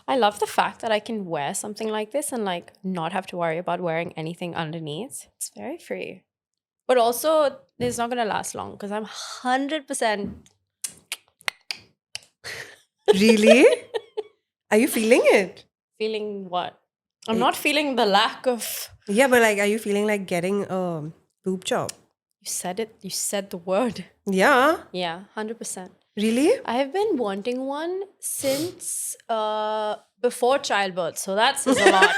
I love the fact that I can wear something like this and like not have to worry about wearing anything underneath. It's very free. But also, it's not going to last long because I'm 100% Really? Are you feeling it? feeling what? I'm not feeling the lack of. Yeah, but like, are you feeling like getting a boob job? You said it. You said the word. Yeah. Yeah, 100%. Really? I have been wanting one since before childbirth. So that says a lot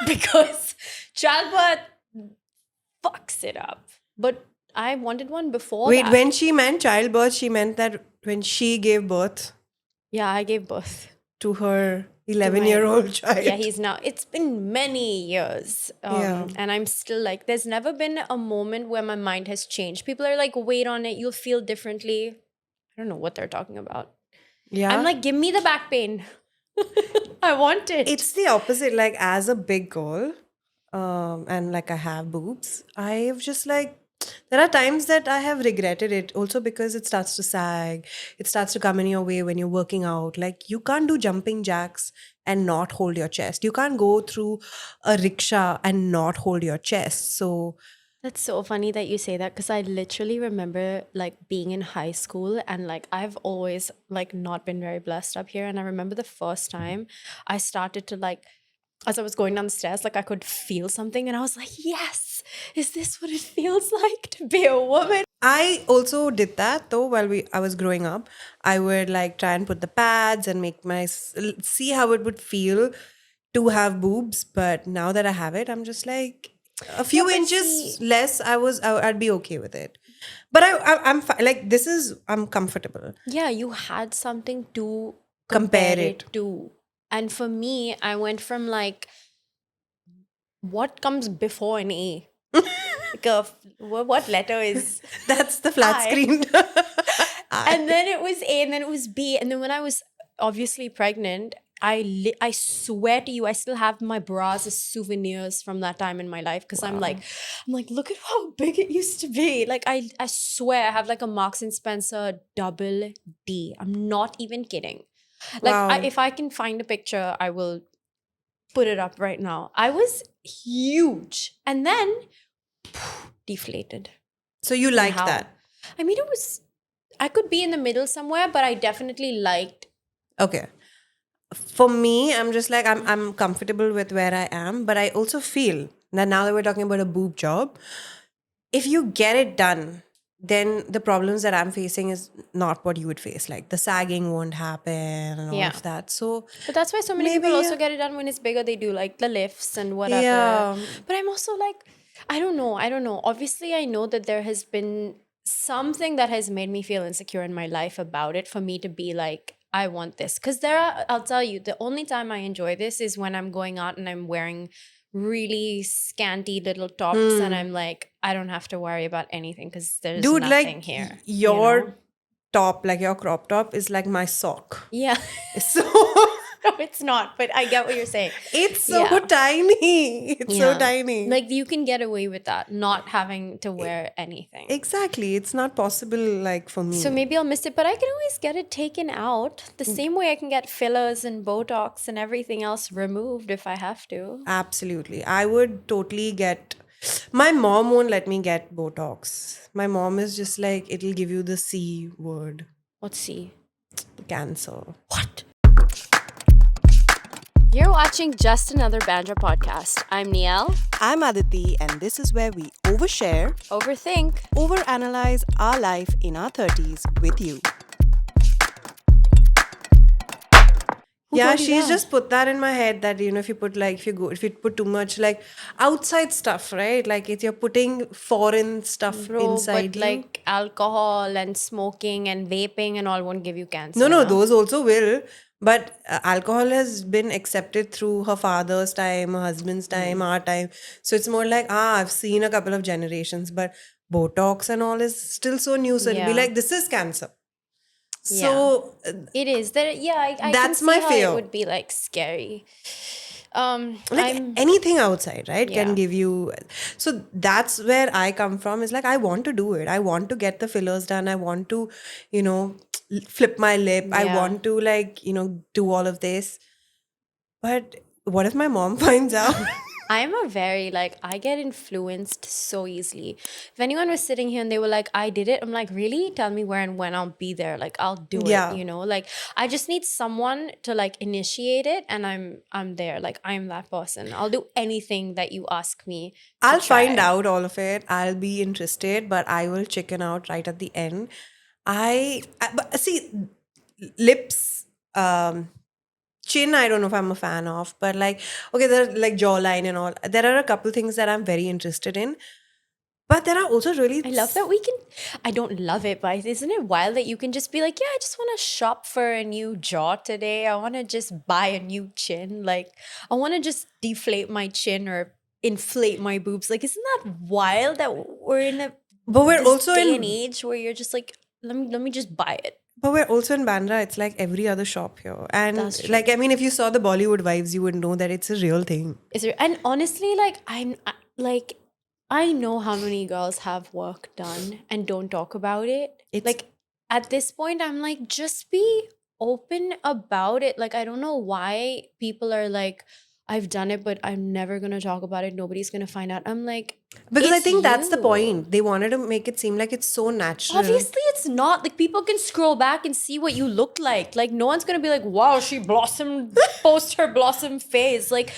because childbirth fucks it up. But I wanted one before Wait, that. when she meant childbirth, she meant that when she gave birth Yeah, I gave birth. to her 11-year-old child. Yeah, he's now. It's been many years. Yeah. And I'm still like, there's never been a moment where my mind has changed. People are like, wait on it, you'll feel differently. I don't know what they're talking about. Yeah. I'm like, give me the back pain. I want it. It's the opposite. Like, as a big girl, and like I have boobs, I've just like, there are times that I have regretted it also because it starts to sag. It starts to come in your way when you're working out. Like, you can't do jumping jacks and not hold your chest. You can't go through a rickshaw and not hold your chest. So, That's so funny that you say that because I literally remember like being in high school and like I've always like not been very blessed up here. And I remember the first time I started to like, as I was going down the stairs, like I could feel something and I was like, yes, is this what it feels like to be a woman? I also did that though while I was growing up. I would like try and put the pads and make see how it would feel to have boobs. But now that I have it, I'm just like a few but inches less. I'd be okay with it. But I'm like I'm comfortable. Yeah, you had something to Compare compare it. it to. And for me, I went from like, what comes before an A? Like what letter is That's the flat I? screen. And then it was A, and then it was B, and then when I was obviously pregnant, I swear to you, I still have my bras as souvenirs from that time in my life because I'm like, look at how big it used to be. Like I swear I have like a Marks and Spencer double D. I'm not even kidding. Like Wow. if I can find a picture, I will put it up right now. I was huge, and then deflated. So you like How? that? I mean, it was. I could be in the middle somewhere, but I definitely liked. Okay. For me, I'm just like I'm comfortable with where I am, but I also feel that now that we're talking about a boob job, if you get it done, then the problems that I'm facing is not what you would face. Like the sagging won't happen and all Yeah. of that. So But that's why so many maybe, people also get it done when it's bigger. They do like the lifts and whatever. Yeah. But I'm also like, I don't know. Obviously, I know that there has been something that has made me feel insecure in my life about it for me to be like, I want this. Because I'll tell you, the only time I enjoy this is when I'm going out and I'm wearing really scanty little tops and I'm like, I don't have to worry about anything because there's dude, nothing like here. your top, like your crop top is like my sock. Yeah. So No, it's not, but I get what you're saying. it's so Yeah. tiny. It's so Yeah. tiny. Like you can get away with that, not having to wear anything. Exactly. It's not possible like for me. So maybe I'll miss it, but I can always get it taken out. The same way I can get fillers and Botox and everything else removed if I have to. Absolutely. I would totally get. My mom won't let me get Botox. My mom is just like, it'll give you the C word, Let's see. cancer. What? You're watching Just Another Bandra podcast. I'm Nielle. I'm Aditi, and this is where we overshare, Overthink, overanalyze our life in our 30s with you. Yeah, she's just put that in my head that, if you put like, if you put too much like outside stuff, right? Like you're putting foreign stuff inside but you. like alcohol and smoking and vaping and all won't give you cancer. No, those also will. But alcohol has been accepted through her father's time, her husband's time, our time. So it's more like, I've seen a couple of generations. But Botox and all is still so new. So it'll be Yeah. like, this is cancer. So It is. I That's can see my how fear. it would be like scary. like anything outside, right, can give you. So that's where I come from, is like I want to do it. I want to get the fillers done. I want to, flip my lip. I Yeah. want to do all of this. But what if my mom finds out? I'm a very like I get influenced so easily. If anyone was sitting here and they were like, I did it, I'm like, really? Tell me where and when, I'll be there. Like I'll do it, Yeah. you know? Like I just need someone to like initiate it and I'm there. Like I'm that person. I'll do anything that you ask me to I'll find try. out all of it. I'll be interested, but I will chicken out right at the end. But see, lips, chin, I don't know if I'm a fan of, but like, okay, there are like jawline and all. There are a couple things that I'm very interested in, but there are also really, I love that we can. I don't love it, but isn't it wild that you can just be like, yeah, I just want to shop for a new jaw today. I want to just buy a new chin. Like, I want to just deflate my chin or inflate my boobs. Like, isn't that wild that we're in but we're this also day and in, age where you're just like, let me just buy it. but we're also in Bandra. It's like every other shop here, and That's true. like, I mean, if you saw the Bollywood vibes, you would know that it's a real thing. Is there? And honestly, like, like, I know how many girls have work done and don't talk about it. It's Like at this point, I'm like, just be open about it. Like, I don't know why people are like, I've done it, but I'm never gonna talk about it. Nobody's gonna find out. I'm like, because I it's think that's the you. point. They wanted to make it seem like it's so natural. Obviously, it's not. Like, people can scroll back and see what you look like. Like, no one's gonna be like, wow, she blossomed, post her blossom phase. Like,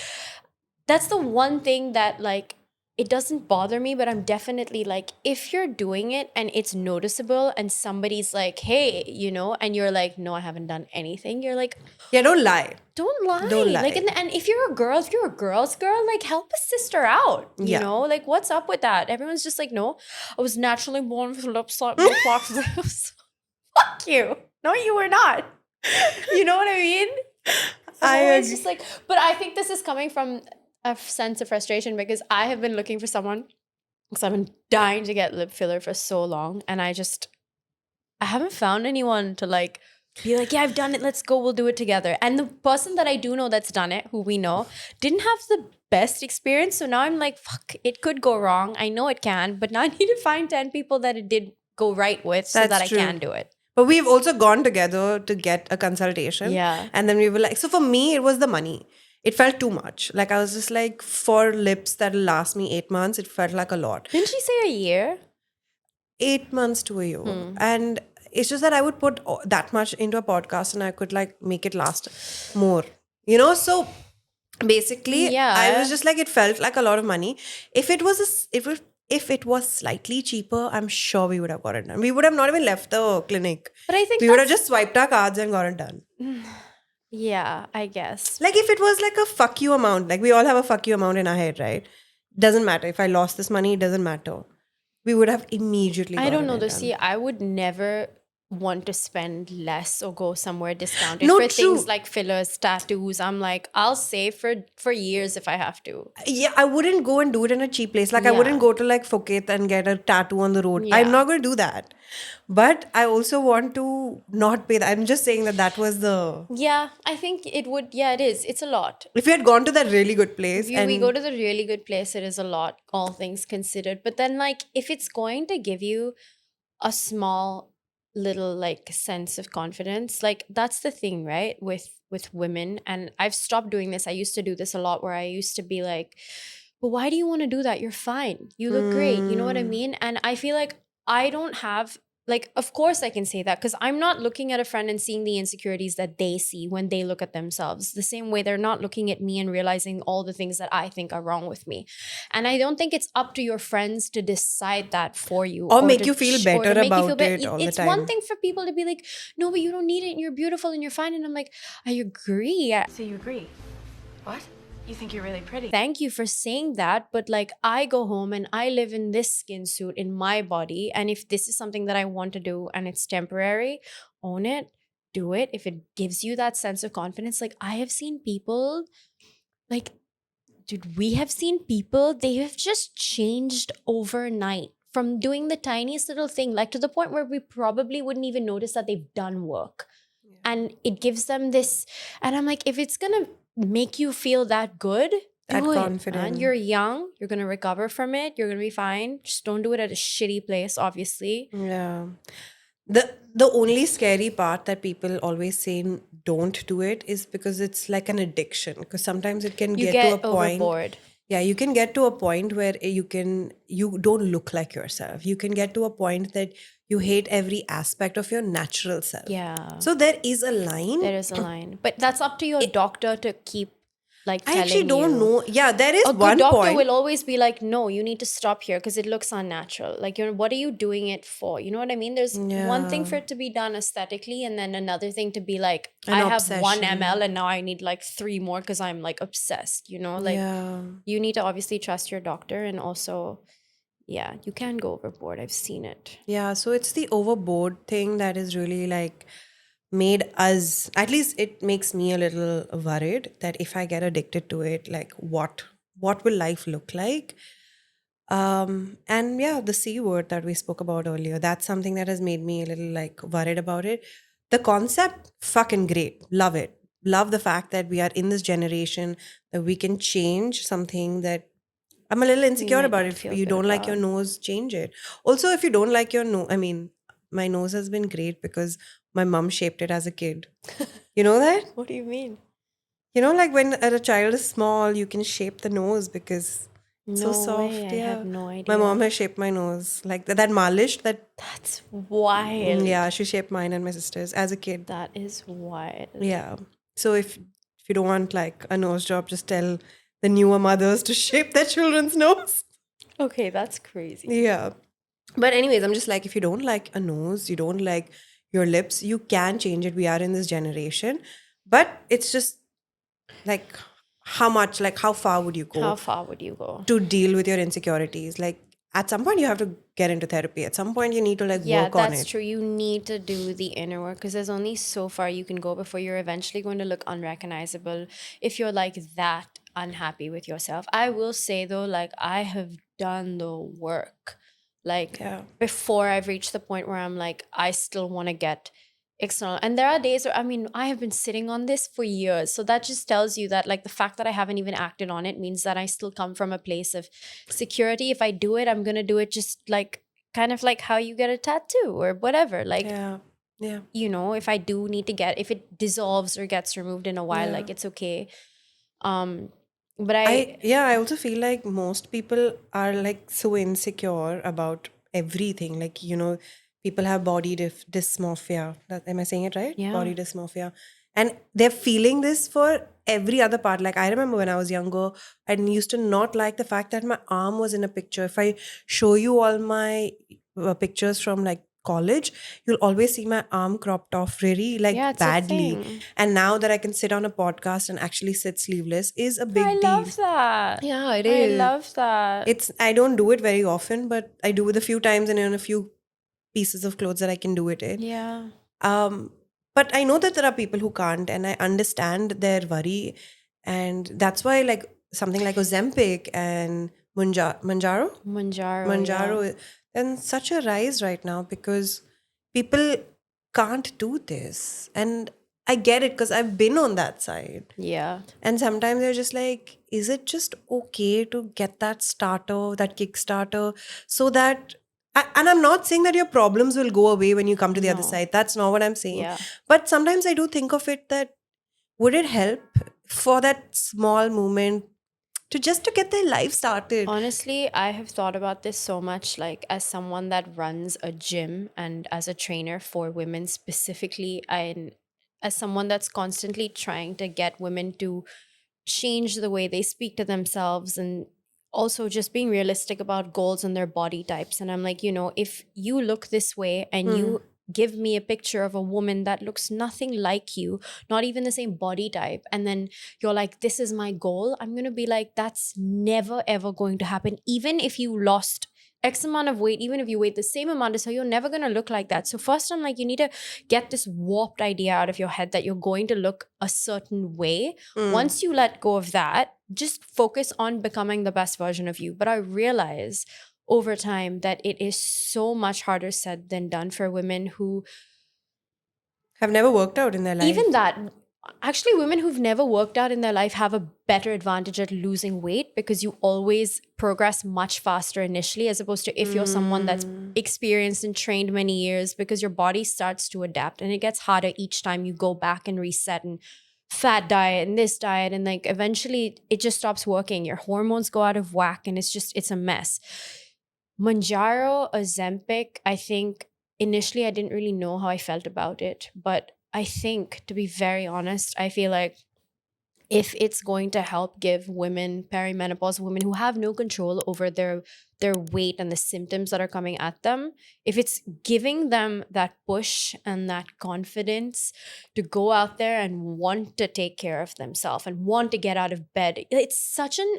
that's the one thing that like it doesn't bother me, but I'm definitely like, if you're doing it and it's noticeable and somebody's like, hey, you know, and you're like, no, I haven't done anything, you're like, Yeah, don't lie. don't lie. Don't Like, lie. and if you're a girl, if you're a girl's girl, like help a sister out, you Yeah. know, like what's up with that? Everyone's just like, no, I was naturally born with lips like Botox. Fuck you. No, you were not. You know what I mean? I'm I always agree. just like, but I think this is coming from a sense of frustration because I have been looking for someone because I've been dying to get lip filler for so long. And I haven't found anyone to like be like, yeah, I've done it. Let's go. We'll do it together. And the person that I do know that's done it, who we know, didn't have the best experience. So now I'm like, fuck, it could go wrong. I know it can, but now I need to find 10 people that it did go right with so That's that I true. can do it. But we've also gone together to get a consultation. Yeah. And then we were like, so for me, it was the money. It felt too much. Like I was just like, for lips that'll last me 8 months, it felt like a lot. Didn't she say a year? 8 months to a year. And it's just that I would put that much into a podcast and I could like make it last more. You know, so basically Yeah. I was just like, it felt like a lot of money. If it was if it was slightly cheaper, I'm sure we would have got it done. We would have not even left the clinic. But I think We would have just swiped our cards and got it done. yeah, I guess. Like if it was like a fuck you amount, like we all have a fuck you amount in our head, right? Doesn't matter. If I lost this money, it doesn't matter. We would have immediately I gotten don't know it though. done. See, I would never want to spend less or go somewhere discounted No, for true. things like fillers, tattoos. I'm like, I'll save for years if I have to. Yeah, I wouldn't go and do it in a cheap place. Like I Yeah. wouldn't go to like Phuket and get a tattoo on the road. Yeah. I'm not going to do that. But I also want to not pay that. I'm just saying that was the. Yeah, I think it would. Yeah, it is. It's a lot. If we had gone to that really good place If we go to the really good place, it is a lot, all things considered. But then, like, if it's going to give you a small little like sense of confidence, like that's the thing, right? With women, and I've stopped doing this. I used to do this a lot, where I used to be like, "But why do you want to do that? You're fine. You look great." You know what I mean? And I feel like I don't have. Like, of course I can say that because I'm not looking at a friend and seeing the insecurities that they see when they look at themselves. The same way they're not looking at me and realizing all the things that I think are wrong with me. And I don't think it's up to your friends to decide that for you. Or make to you feel or to better make you about feel better. it all the It's one time. thing for people to be like, no, but you don't need it and you're beautiful and you're fine. And I'm like, I agree. So you agree? What? You think you're really pretty? Thank you for saying that, but like I go home and I live in this skin suit in my body, and if this is something that I want to do and it's temporary, own it, do it. If it gives you that sense of confidence, like I have seen people, like, dude, we have seen people, they have just changed overnight from doing the tiniest little thing, like to the point where we probably wouldn't even notice that they've done work. And it gives them this, and I'm like, if it's gonna make you feel that good, That do it, confident. man. You're young, you're gonna recover from it, you're gonna be fine. Just don't do it at a shitty place, obviously. Yeah. The only scary part that people always say don't do it is because it's like an addiction. Because sometimes it can You get to a get point. overboard. Yeah, you can get to a point where you don't look like yourself. You can get to a point that you hate every aspect of your natural self. Yeah. So there is a line. There is a line. But that's up to your doctor to keep like I actually telling don't you. know. Yeah, there is A good one doctor point. will always be like, no, you need to stop here because it looks unnatural. Like, what are you doing it for? You know what I mean? There's one thing Yeah, for it to be done aesthetically, and then another thing to be like, an I have 1 obsession. ml and now I need like 3 more because I'm like obsessed, you know? Like, Yeah. you need to obviously trust your doctor, and also, yeah, you can go overboard. I've seen it. Yeah, so it's the overboard thing that is really like made us, at least it makes me a little worried that if I get addicted to it, like what will life look like? And yeah, the C word that we spoke about earlier, that's something that has made me a little like worried about it. The concept, fucking great. Love it. Love the fact that we are in this generation that we can change something that I'm a little You insecure might about not it. If feel you good don't like your about. nose, change it. Also, if you don't like your nose, I mean, my nose has been great because my mom shaped it as a kid. You know that? What do you mean? You know, like when a child is small, you can shape the nose because it's so No way. soft. I had Yeah. no My mom idea. has shaped my nose. Like that malish, that, That's wild. yeah, she shaped mine and my sister's as a kid. That is wild. Yeah. So if you don't want like a nose job, just tell the newer mothers to shape their children's nose. Okay, that's crazy. Yeah. But anyways, I'm just like, if you don't like a nose, you don't like your lips, you can change it. We are in this generation. But it's just like how much, like how far would you How go far would you go? to deal with your insecurities? Like at some point you have to get into therapy. At some point you need to like Yeah, work on that's it. true. You need to do the inner work because there's only so far you can go before you're eventually going to look unrecognizable if you're like that unhappy with yourself. I will say though, like I have done the work. Like Yeah. before I've reached the point where I'm like, I still want to get external. And there are days where, I mean, I have been sitting on this for years. So that just tells you that like the fact that I haven't even acted on it means that I still come from a place of security. If I do it, I'm going to do it just like kind of like how you get a tattoo or whatever. Like, Yeah. Yeah. you know, if I do need to get, if it dissolves or gets removed in a while, Yeah. like it's okay. Um, but I I also feel like most people are like so insecure about everything. Like, you know, people have body dysmorphia. Am I saying it right? Yeah. Body dysmorphia. And they're feeling this for every other part. Like I remember when I was younger, I used to not like the fact that my arm was in a picture. If I show you all my pictures from like college, you'll always see my arm cropped off really like yeah, it's a badly. thing. And now that I can sit on a podcast and actually sit sleeveless is a I big deal. love that. Yeah, it I is. love that. It's I don't do it very often, but I do it a few times and in a few pieces of clothes that I can do it in. Yeah. Um, but I know that there are people who can't, and I understand their worry, and that's why like something like Ozempic and Manjaro, Mounjaro. and such a rise right now because people can't do this, and I get it because I've been on that side. Yeah. And sometimes you're just like, is it just okay to get that starter, that Kickstarter, so that, and I'm not saying that your problems will go away when you come to the other No. side. That's not what I'm saying. Yeah. But sometimes I do think of it that would it help for that small moment to just to get their life started? Honestly, I have thought about this so much, like as someone that runs a gym and as a trainer for women specifically, and as someone that's constantly trying to get women to change the way they speak to themselves and also just being realistic about goals and their body types. And I'm like, you know, if you look this way and you give me a picture of a woman that looks nothing like you, not even the same body type, and then you're like, this is my goal, I'm going to be like, that's never ever going to happen. Even if you lost X amount of weight, even if you weigh the same amount as her, you're never going to look like that. So first, I'm like, you need to get this warped idea out of your head that you're going to look a certain way. Once you let go of that, just focus on becoming the best version of you. But I realize over time that it is so much harder said than done for women who Have never worked out in their life. even that Actually, women who've never worked out in their life have a better advantage at losing weight because you always progress much faster initially, as opposed to if you're someone that's experienced and trained many years, because your body starts to adapt and it gets harder each time you go back and reset and fat diet and this diet. And like eventually it just stops working. Your hormones go out of whack and it's a mess. Mounjaro, Ozempic, I think initially I didn't really know how I felt about it, but I think, to be very honest, I feel like if it's going to help give women perimenopause, women who have no control over their weight and the symptoms that are coming at them, if it's giving them that push and that confidence to go out there and want to take care of themselves and want to get out of bed, it's such an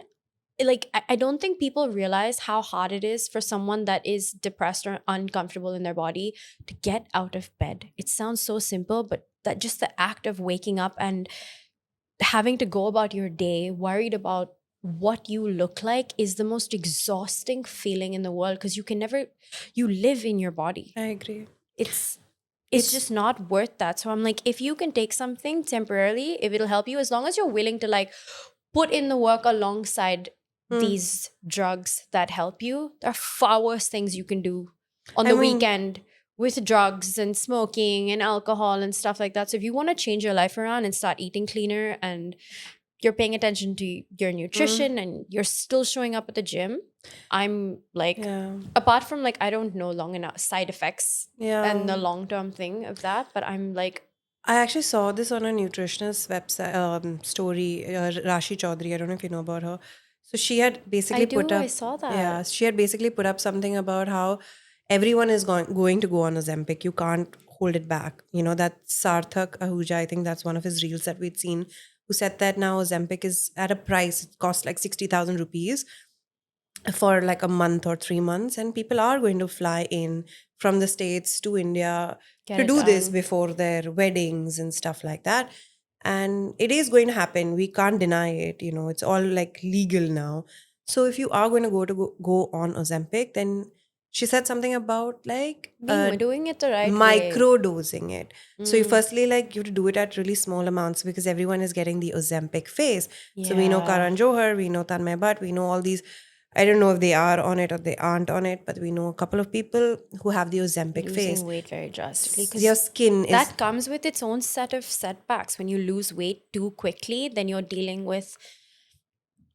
like I don't think people realize how hard it is for someone that is depressed or uncomfortable in their body to get out of bed. It sounds so simple, but that just the act of waking up and having to go about your day worried about what you look like is the most exhausting feeling in the world, because you live in your body. I agree. It's just not worth that. So I'm like, if you can take something temporarily, if it'll help you, as long as you're willing to like put in the work alongside these drugs that help you, there are far worse things you can do on the weekend with drugs and smoking and alcohol and stuff like that. So if you want to change your life around and start eating cleaner and you're paying attention to your nutrition and you're still showing up at the gym, I'm like, apart from like, I don't know long enough side effects and the long-term thing of that, but I'm like, I actually saw this on a nutritionist website story, Rashi Chaudhary. I don't know if you know about her. So she had basically I saw that. Yeah, she had basically put up something about how everyone is going to go on Ozempic. You can't hold it back. You know, that Sarthak Ahuja, I think that's one of his reels that we'd seen, who said that now Ozempic is at a price, it costs like 60,000 rupees for like a month or 3 months. And people are going to fly in from the States to India to do this before their weddings and stuff like that. And it is going to happen. We can't deny it. You know, it's all like legal now. So if you are going to go on Ozempic, then she said something about like doing it the right way. micro dosing it. So you firstly like you have to do it at really small amounts because everyone is getting the Ozempic phase. So we know Karan Johar, we know Tanmay Bhatt, we know all these. I don't know if they are on it or they aren't on it, but we know a couple of people who have the Ozempic phase. Losing weight very drastically. Because your skin is... That comes with its own set of setbacks. When you lose weight too quickly, then you're dealing with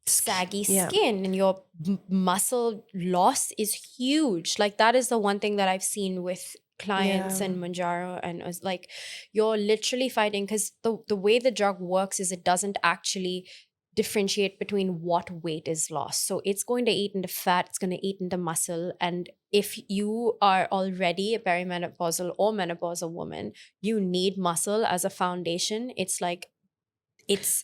saggy skin and your muscle loss is huge. Like that is the one thing that I've seen with clients and Mounjaro, and it was like you're literally fighting, because the way the drug works is it doesn't actually differentiate between what weight is lost. So it's going to eat into fat, it's going to eat into muscle. And if you are already a perimenopausal or menopausal woman, you need muscle as a foundation. It's like it's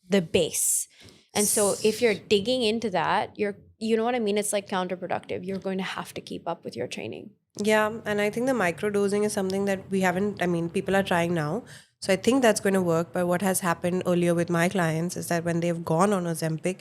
the base. And so if you're digging into that, you know what I mean? It's like counterproductive. You're going to have to keep up with your training. Yeah, and I think the microdosing is something that we haven't, I mean, people are trying now. So I think that's going to work. But what has happened earlier with my clients is that when they've gone on Ozempic,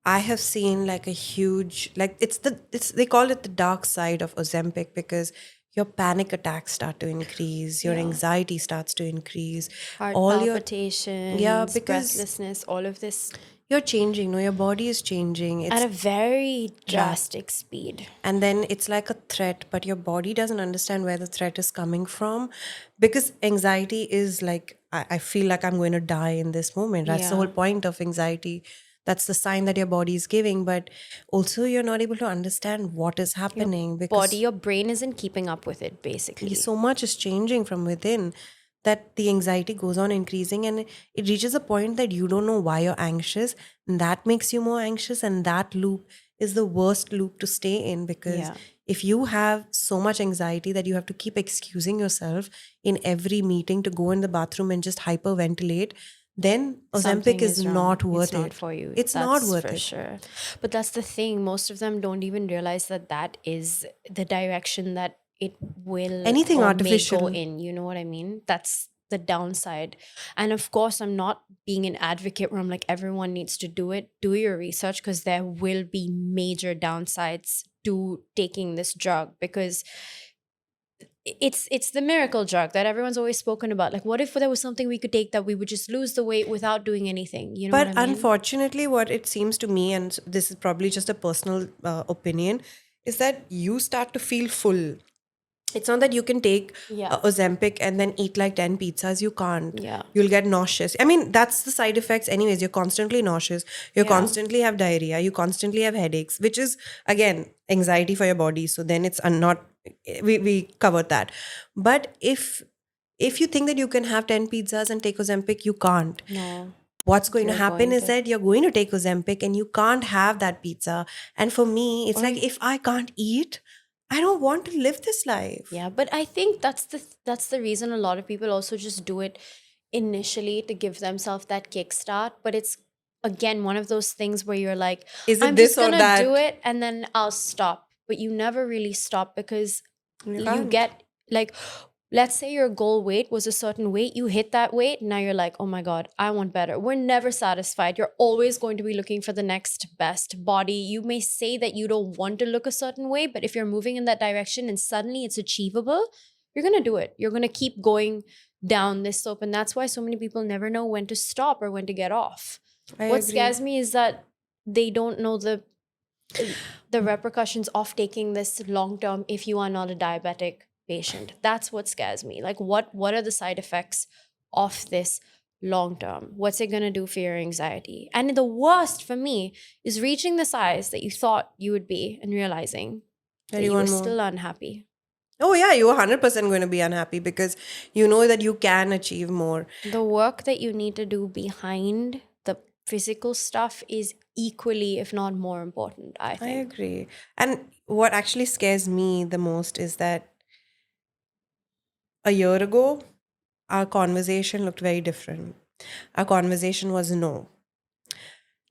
I have seen like a huge, like they call it the dark side of Ozempic, because your panic attacks start to increase, your anxiety starts to increase, heart all palpitations, because breathlessness, all of this. You're changing, no, your body is changing. It's at a very drastic speed. And then it's like a threat, but your body doesn't understand where the threat is coming from, because anxiety is like, I feel like I'm going to die in this moment. That's the whole point of anxiety. That's the sign that your body is giving, but also you're not able to understand what is happening because your brain isn't keeping up with it, basically. So much is changing from within that the anxiety goes on increasing, and it reaches a point that you don't know why you're anxious, and that makes you more anxious, and that loop is the worst loop to stay in, because if you have so much anxiety that you have to keep excusing yourself in every meeting to go in the bathroom and just hyperventilate, then Ozempic is not worth it. It's not for you. It's not worth for it. Sure. But that's the thing. Most of them don't even realize that is the direction that it will anything or artificial may go in. You know what I mean? That's the downside. And of course, I'm not being an advocate where I'm like, everyone needs to do it. Do your research, because there will be major downsides to taking this drug, because it's the miracle drug that everyone's always spoken about. Like, what if there was something we could take that we would just lose the weight without doing anything? You know But what I mean? unfortunately, what it seems to me, and this is probably just a personal opinion, is that you start to feel full. It's not that you can take Yeah. Ozempic and then eat like 10 pizzas. You can't. Yeah. You'll get nauseous. I mean, that's the side effects, anyways. You're constantly nauseous. You Yeah. constantly have diarrhea. You constantly have headaches, which is, again, anxiety for your body. So then it's not, we covered that. But if you think that you can have 10 pizzas and take Ozempic, you can't. No. What's going to You're happen going is to. that you're going to take Ozempic and you can't have that pizza. And for me, it's like, if I can't eat, I don't want to live this life. Yeah, but I think that's the reason a lot of people also just do it initially to give themselves that kickstart. But it's again one of those things where you're like, Is it I'm this just or gonna do that? it and then I'll stop. But you never really stop because you can't. get like, let's say your goal weight was a certain weight, you hit that weight, now you're like, oh my God, I want better. We're never satisfied. You're always going to be looking for the next best body. You may say that you don't want to look a certain way, but if you're moving in that direction and suddenly it's achievable, you're going to do it. You're going to keep going down this slope. And that's why so many people never know when to stop or when to get off. I What agree. scares me is that they don't know the repercussions of taking this long term if you are not a diabetic patient. That's what scares me. Like, what are the side effects of this long term? What's it going to do for your anxiety? And the worst for me is reaching the size that you thought you would be and realizing that you were want more. still unhappy. Oh, yeah, you're 100% going to be unhappy because you know that you can achieve more. The work that you need to do behind the physical stuff is equally, if not more important, I I think. agree. And what actually scares me the most is that a year ago, our conversation looked very different. Our conversation was no.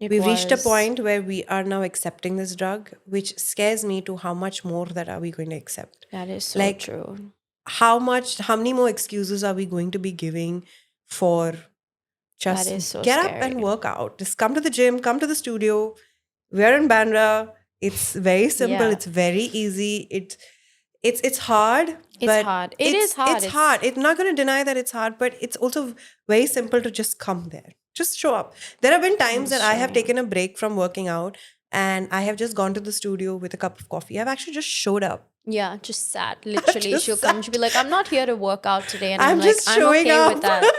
We've reached a point where we are now accepting this drug, which scares me to how much more that are we going to accept. That is so Like, true. how many more excuses are we going to be giving for just That is so get up scary. and work out? Just come to the gym, come to the studio. We're in Bandra. It's very simple. Yeah. It's very easy. It's hard. It's but hard. It is hard. It's hard. I'm not going to deny that it's hard, but it's also very simple to just come there. Just show up. There have been times that I have showing taken a break from working out and I have just gone to the studio with a cup of coffee. I've actually just showed up. Yeah, just sat. Literally, just she'll come. sat. She'll be like, "I'm not here to work out today," and I'm I'm like, just "I'm showing okay up. with that."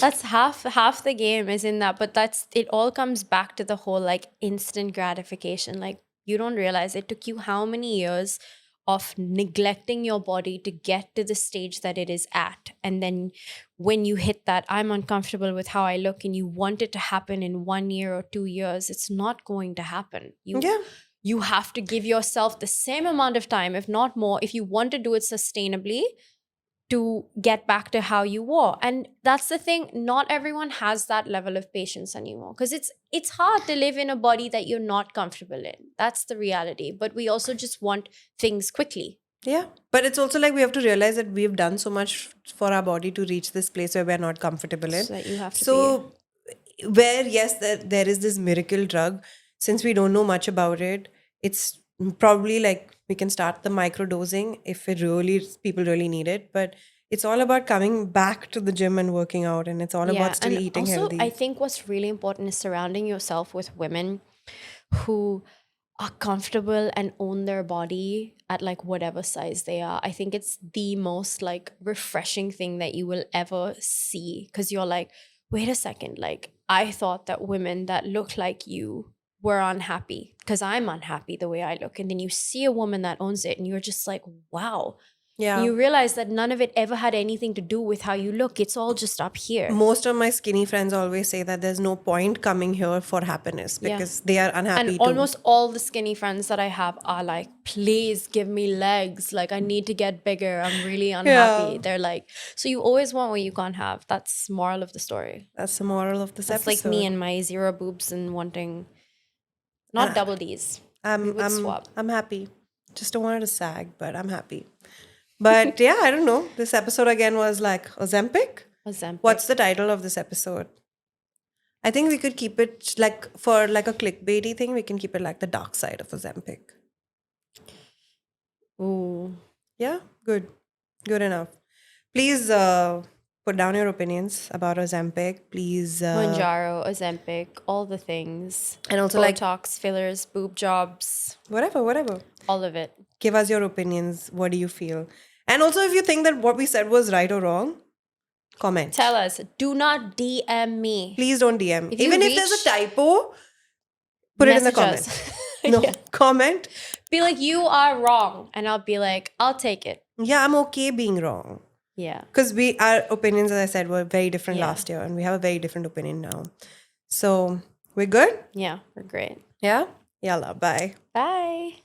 That's half the game is in that, but that's it. All comes back to the whole like instant gratification. Like, you don't realize it took you how many years of neglecting your body to get to the stage that it is at, and then when you hit that, I'm uncomfortable with how I look, and you want it to happen in 1 year or 2 years, it's not going to happen. You have to give yourself the same amount of time, if not more, if you want to do it sustainably, to get back to how you were. And that's the thing, not everyone has that level of patience anymore, because it's hard to live in a body that you're not comfortable in. That's the reality. But we also just want things quickly. Yeah, but it's also like we have to realize that we've done so much for our body to reach this place where we're not comfortable in. So that you have to So where, yes, there is this miracle drug, since we don't know much about it, it's probably like we can start the microdosing if people really need it. But it's all about coming back to the gym and working out, and it's all about still and eating also, healthy. I think what's really important is surrounding yourself with women who are comfortable and own their body at like whatever size they are. I think it's the most like refreshing thing that you will ever see, because you're like, wait a second, like I thought that women that look like you were unhappy because I'm unhappy the way I look. And then you see a woman that owns it and you're just like, wow. Yeah. You realize that none of it ever had anything to do with how you look. It's all just up here. Most of my skinny friends always say that there's no point coming here for happiness because they are unhappy And too. almost all the skinny friends that I have are like, please give me legs. Like, I need to get bigger. I'm really unhappy. Yeah. They're like, so you always want what you can't have. That's moral of the story. That's the moral of this That's episode. like me and my 0 boobs and wanting, not double Ds. We would swap. I'm happy. Just don't want it to sag, but I'm happy. But yeah, I don't know. This episode again was like Ozempic. What's the title of this episode? I think we could keep it like for like a clickbaity thing. We can keep it like the dark side of Ozempic. Ooh. Yeah, good. Good enough. Please put down your opinions about Ozempic. Please. Mounjaro, Ozempic, all the things. And also like Botox, fillers, boob jobs, whatever. all of it. Give us your opinions. What do you feel? And also, if you think that what we said was right or wrong, comment. Tell us. Do not DM me. Please don't DM. If you Even if there's reach- a typo, put it in the Message comments. us. No, Yeah. comment. Be like, you are wrong. And I'll be like, I'll take it. Yeah, I'm okay being wrong. Yeah. Because our opinions, as I said, were very different Yeah. last year, and we have a very different opinion now. So we're good? Yeah, we're great. Yeah? Yalla, bye. Bye.